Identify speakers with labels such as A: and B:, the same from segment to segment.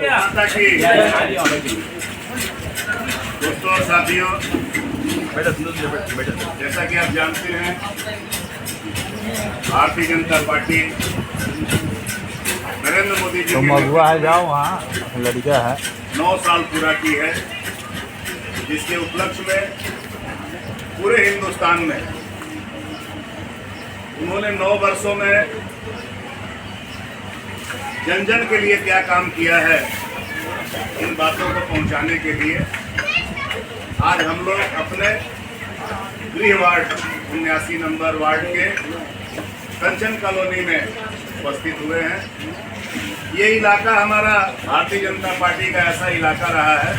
A: माता की दोस्तों और साथियों, जैसा कि आप जानते हैं, भारतीय जनता पार्टी नरेंद्र मोदी जी
B: तुम अगुआ है, जाओ वहाँ लड़का है।
A: 9 साल पूरा की है, जिसके उपलक्ष्य में पूरे हिंदुस्तान में उन्होंने 9 वर्षों में जन जन के लिए क्या काम किया है, इन बातों को पहुंचाने के लिए आज हम लोग अपने गृह वार्ड 79 नंबर वार्ड के कंचन कॉलोनी में उपस्थित हुए हैं। ये इलाका हमारा भारतीय जनता पार्टी का ऐसा इलाका रहा है,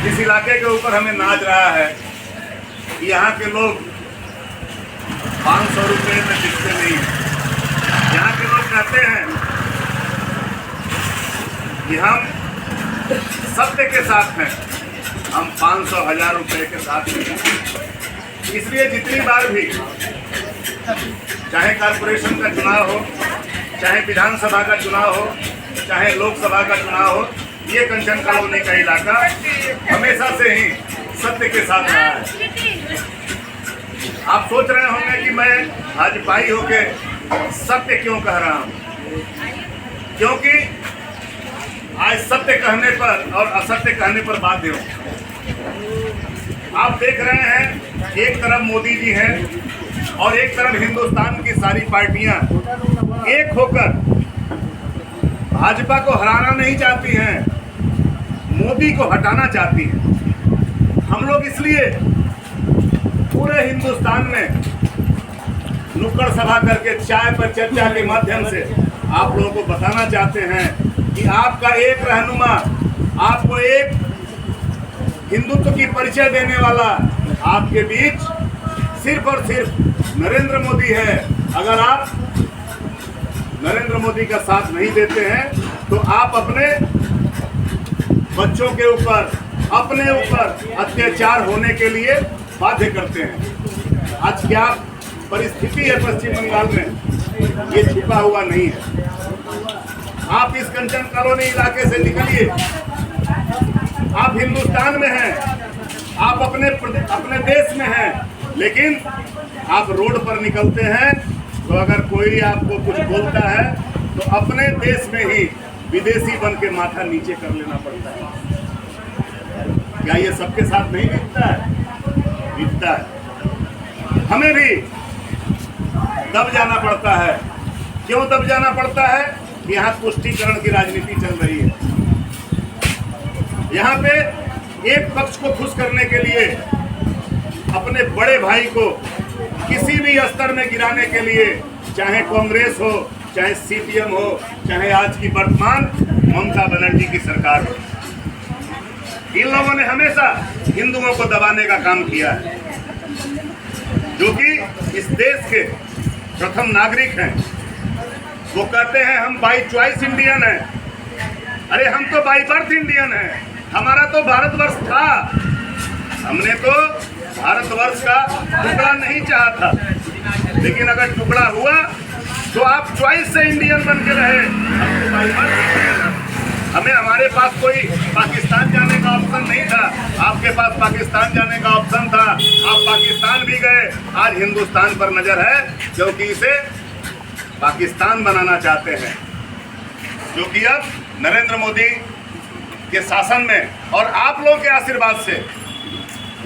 A: इस इलाके के ऊपर हमें नाज रहा है कि यहाँ के लोग 500 रुपये में दिखते नहीं हैं। यहाँ के लोग कहते हैं कि हम सत्य के साथ हैं, हम 500,000 रुपये के साथ हैं। इसलिए जितनी बार भी चाहे कॉर्पोरेशन का चुनाव हो, चाहे विधानसभा का चुनाव हो, चाहे लोकसभा का चुनाव हो, ये कंचन कॉलोनी का इलाका हमेशा से ही सत्य के साथ रहा है। आप सोच रहे होंगे कि मैं भाजपाई होके सत्य क्यों कह रहा हूँ, क्योंकि आज सत्य कहने पर और असत्य कहने पर बाध्य हूँ। आप देख रहे हैं, एक तरफ मोदी जी हैं और एक तरफ हिंदुस्तान की सारी पार्टियां एक होकर भाजपा को हराना नहीं चाहती हैं, मोदी को हटाना चाहती हैं। हम लोग इसलिए पूरे हिंदुस्तान में नुक्कड़ सभा करके चाय पर चर्चा के माध्यम से आप लोगों को बताना चाहते हैं कि आपका एक रहनुमा, आपको एक हिंदुत्व की परिचय देने वाला आपके बीच सिर्फ और सिर्फ नरेंद्र मोदी है। अगर आप नरेंद्र मोदी का साथ नहीं देते हैं तो आप अपने बच्चों के ऊपर, अपने ऊपर अत्याचार होने के लिए बाध्य करते हैं। आज क्या परिस्थिति है पश्चिम बंगाल में, ये छिपा हुआ नहीं है। आप इस कंचन कॉलोनी इलाके से निकलिए, आप हिंदुस्तान में हैं, आप अपने देश में हैं, लेकिन आप रोड पर निकलते हैं तो अगर कोई आपको कुछ बोलता है तो अपने देश में ही विदेशी बन के माथा नीचे कर लेना पड़ता है। क्या ये सबके साथ नहीं बीतता है? बीतता है। हमें भी दब जाना पड़ता है। क्यों दब जाना पड़ता है? यहाँ तुष्टीकरण की राजनीति चल रही है। यहाँ पे एक पक्ष को खुश करने के लिए, अपने बड़े भाई को किसी भी स्तर में गिराने के लिए, चाहे कांग्रेस हो, चाहे सीपीएम हो, चाहे आज की वर्तमान ममता बनर्जी की सरकार हो, इन लोगों ने हमेशा हिंदुओं को दबाने का काम किया है। जो कि इस देश के प्रथम नागरिक हैं, वो कहते हैं हम बाई चॉइस इंडियन हैं। अरे हम तो बाई बर्थ इंडियन हैं। हमारा तो भारतवर्ष था, हमने तो भारतवर्ष का टुकड़ा नहीं चाहा था, लेकिन अगर टुकड़ा हुआ तो आप चॉइस से इंडियन बन के रहे। हम तो बाई बर्थ इंडियन हैं। हमें, हमारे पास कोई पाकिस्तान जाने का ऑप्शन नहीं था, आपके पास पाकिस्तान जाने का ऑप्शन था, आप पाकिस्तान भी गए। आज हिंदुस्तान पर नजर है क्योंकि इसे पाकिस्तान बनाना चाहते हैं, जो कि अब नरेंद्र मोदी के शासन में और आप लोगों के आशीर्वाद से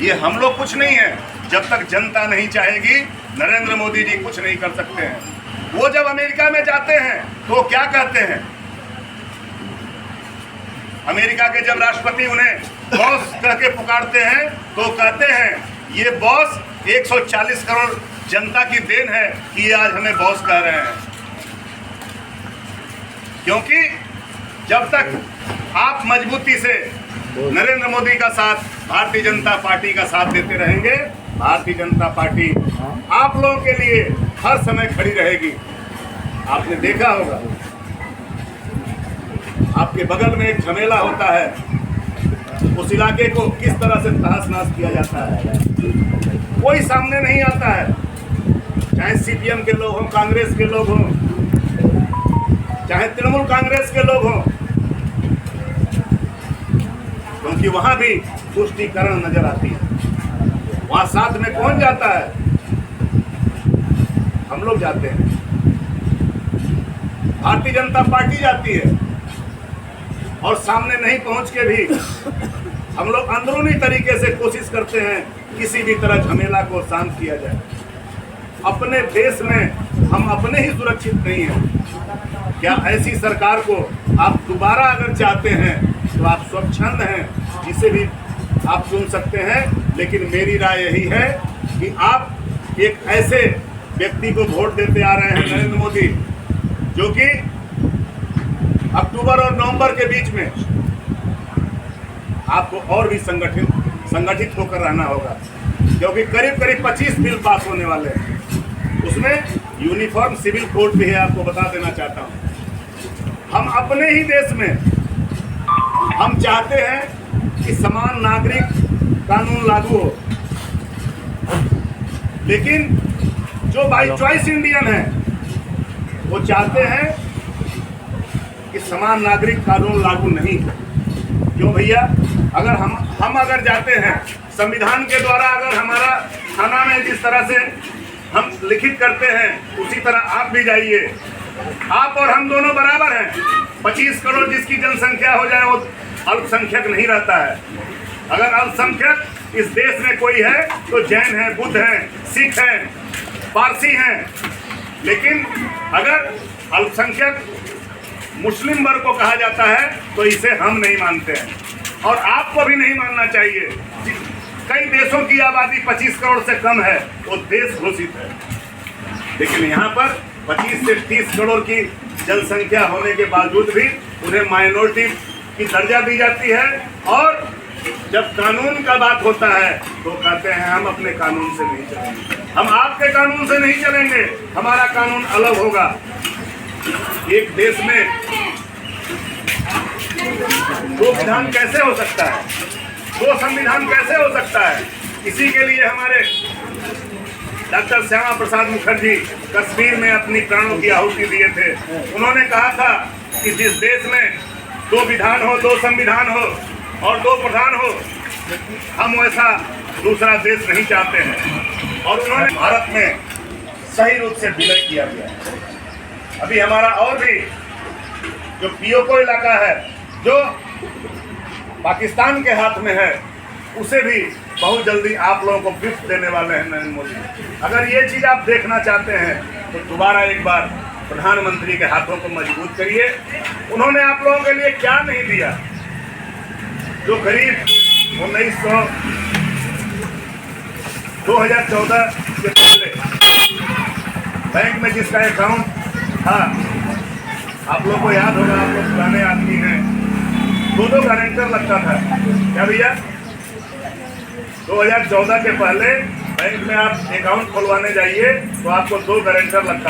A: ये हम लोग कुछ नहीं है। जब तक जनता नहीं चाहेगी, नरेंद्र मोदी जी कुछ नहीं कर सकते हैं। वो जब अमेरिका में जाते हैं तो क्या कहते हैं? अमेरिका के जब राष्ट्रपति उन्हें बॉस कह के पुकारते हैं तो कहते हैं ये बॉस 140 करोड़ जनता की देन है कि ये आज हमें बॉस कह रहे हैं। क्योंकि जब तक आप मजबूती से नरेंद्र मोदी का साथ, भारतीय जनता पार्टी का साथ देते रहेंगे, भारतीय जनता पार्टी आप लोगों के लिए हर समय खड़ी रहेगी। आपने देखा होगा, आपके बगल में एक झमेला होता है, उस इलाके को किस तरह से तहस नहस किया जाता है, कोई सामने नहीं आता है। चाहे सीपीएम के लोग हों, कांग्रेस के लोग हों, चाहे तृणमूल कांग्रेस के लोग हों, कि वहां भी तुष्टीकरण नजर आती है। वहां साथ में कौन जाता है? हम लोग जाते हैं, भारतीय जनता पार्टी जाती है, और सामने नहीं पहुंच के भी हम लोग अंदरूनी तरीके से कोशिश करते हैं किसी भी तरह झमेला को शांत किया जाए। अपने देश में हम अपने ही सुरक्षित नहीं हैं। क्या ऐसी सरकार को आप दोबारा अगर चाहते हैं तो आप स्वच्छंद हैं, जिसे भी आप चुन सकते हैं, लेकिन मेरी राय यही है कि आप एक ऐसे व्यक्ति को वोट देते आ रहे हैं, नरेंद्र मोदी, जो कि अक्टूबर और नवंबर के बीच में आपको और भी संगठित होकर रहना होगा, क्योंकि करीब करीब 25 बिल पास होने वाले हैं। उसमें यूनिफॉर्म सिविल कोड भी है, आपको बता देना चाहता हूं। हम अपने ही देश में हम चाहते हैं कि समान नागरिक कानून लागू हो, लेकिन जो बाई चॉइस इंडियन है वो चाहते हैं कि समान नागरिक कानून लागू नहीं हो। क्यों भैया? अगर हम अगर जाते हैं संविधान के द्वारा, अगर हमारा थाना में जिस तरह से हम लिखित करते हैं उसी तरह आप भी जाइए। आप और हम दोनों बराबर हैं। 25 करोड़ जिसकी जनसंख्या हो जाए वो अल्पसंख्यक नहीं रहता है। अगर अल्पसंख्यक इस देश में कोई है तो जैन है, बुद्ध है, सिख है, पारसी हैं। लेकिन अगर अल्पसंख्यक मुस्लिम वर्ग को कहा जाता है तो इसे हम नहीं मानते हैं, और आपको भी नहीं मानना चाहिए। कई देशों की आबादी 25 करोड़ से कम है, वो देश घोषित है, लेकिन यहाँ पर 25 से 30 करोड़ की जनसंख्या होने के बावजूद भी उन्हें माइनॉरिटी की दर्जा दी जाती है। और जब कानून का बात होता है तो कहते हैं हम अपने कानून से नहीं चलेंगे, हम आपके कानून से नहीं चलेंगे, हमारा कानून अलग होगा। एक देश में दो विधान कैसे हो सकता है? दो संविधान कैसे हो सकता है? इसी के लिए हमारे डॉक्टर श्यामा प्रसाद मुखर्जी कश्मीर में अपनी प्राणों की आहुति दिए थे। उन्होंने कहा था कि जिस देश में दो विधान हो, दो संविधान हो और दो प्रधान हो, हम वैसा दूसरा देश नहीं चाहते हैं। और उन्होंने भारत में सही रूप से विलय किया गया। अभी हमारा और भी जो पीओके इलाका है जो पाकिस्तान के हाथ में है, उसे भी बहुत जल्दी आप लोगों को गिफ्ट देने वाले हैं नरेंद्र मोदी। अगर ये चीज़ आप देखना चाहते हैं तो दोबारा एक बार प्रधानमंत्री के हाथों को मजबूत करिए। उन्होंने आप लोगों के लिए क्या नहीं दिया? जो करीब 2014 के पहले बैंक में जिसका अकाउंट था, आप लोग को याद होगा, आप लोग पुराने आदमी हैं, दो गारंटर लगता था। क्या भैया? 2014 के पहले बैंक में आप अकाउंट खुलवाने जाइए तो आपको 2 गारंटर लगता था।